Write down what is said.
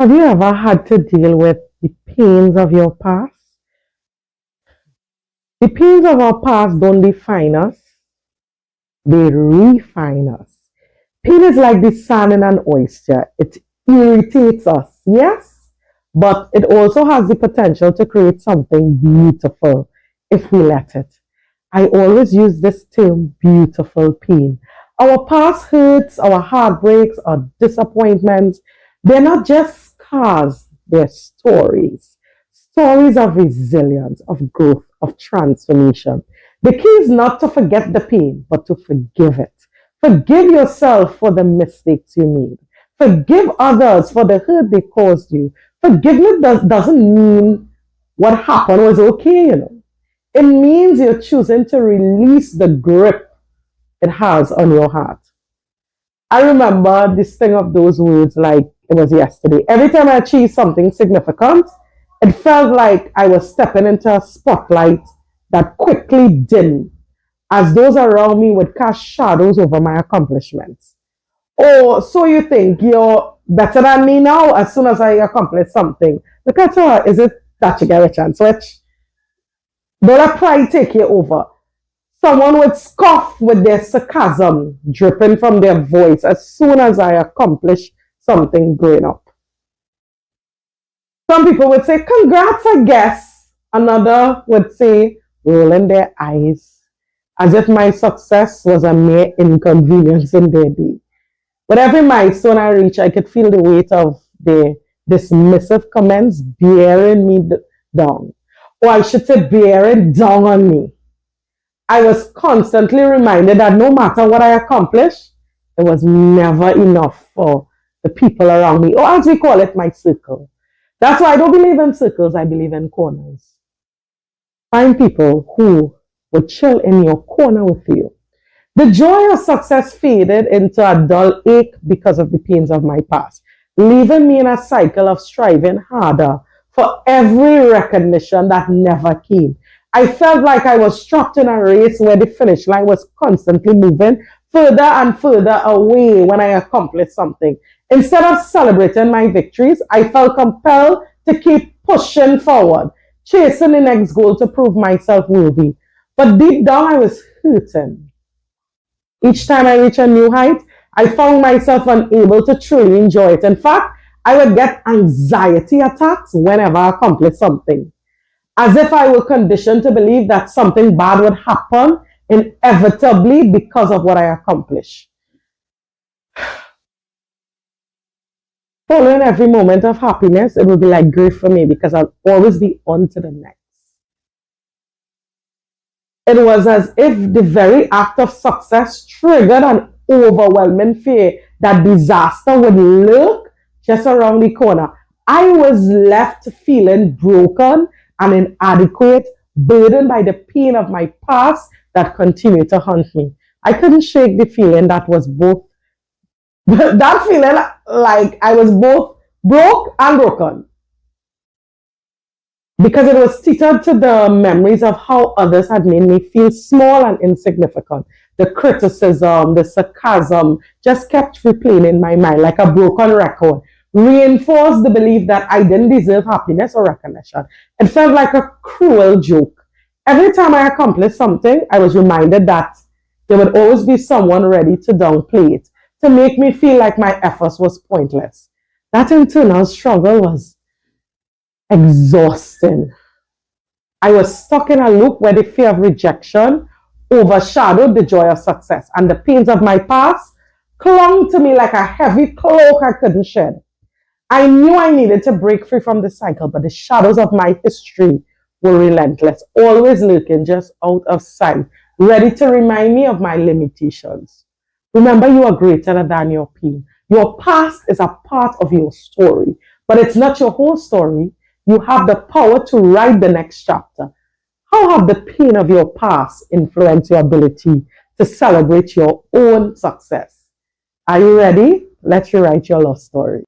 Have you ever had to deal with the pains of your past? The pains of our past don't define us, they refine us. Pain is like the sand in an oyster. It irritates us, yes, but it also has the potential to create something beautiful if we let it. I always use this term beautiful pain. Our past hurts, our heartbreaks, our disappointments, they're not just scars, they're stories. Stories of resilience, of growth, of transformation. The key is not to forget the pain, but to forgive it. Forgive yourself for the mistakes you made. Forgive others for the hurt they caused you. Forgiveness doesn't mean what happened was okay. It means you're choosing to release the grip it has on your heart. I remember this thing of those words like it was yesterday. Every time I achieved something significant, it felt like I was stepping into a spotlight that quickly dimmed as those around me would cast shadows over my accomplishments. Oh, so you think you're better than me now as soon as I accomplish something? Look at her. Is it that you get a chance? Which don't let pride take you over. Someone would scoff with their sarcasm dripping from their voice as soon as I accomplish something growing up. Some people would say, congrats, I guess. Another would say, rolling their eyes, as if my success was a mere inconvenience in their day. With every milestone I reach, I could feel the weight of their dismissive comments bearing me down. Or I should say, bearing down on me. I was constantly reminded that no matter what I accomplished, it was never enough for the people around me, or as we call it, my circle. That's why I don't believe in circles, I believe in corners. Find people who would chill in your corner with you. The joy of success faded into a dull ache because of the pains of my past, leaving me in a cycle of striving harder for every recognition that never came. I felt like I was trapped in a race where the finish line was constantly moving further and further away when I accomplished something. Instead of celebrating my victories, I felt compelled to keep pushing forward, chasing the next goal to prove myself worthy. But deep down, I was hurting. Each time I reached a new height, I found myself unable to truly enjoy it. In fact, I would get anxiety attacks whenever I accomplished something, as if I were conditioned to believe that something bad would happen inevitably because of what I accomplished. Following every moment of happiness, it would be like grief for me because I'll always be on to the next. It was as if the very act of success triggered an overwhelming fear that disaster would lurk just around the corner. I was left feeling broken and inadequate, burdened by the pain of my past that continued to haunt me. I couldn't shake the feeling that was both, that feeling like I was both broke and broken, because it was tethered to the memories of how others had made me feel small and insignificant. The criticism, the sarcasm just kept replaying in my mind like a broken record, reinforced the belief that I didn't deserve happiness or recognition. It felt like a cruel joke. Every time I accomplished something, I was reminded that there would always be someone ready to downplay it, to make me feel like my efforts was pointless. That internal struggle was exhausting. I was stuck in a loop where the fear of rejection overshadowed the joy of success, and the pains of my past clung to me like a heavy cloak I couldn't shed. I knew I needed to break free from the cycle, but the shadows of my history were relentless, always lurking just out of sight, ready to remind me of my limitations. Remember, you are greater than your pain. Your past is a part of your story, but it's not your whole story. You have the power to write the next chapter. How have the pain of your past influenced your ability to celebrate your own success? Are you ready? Let's rewrite your love story.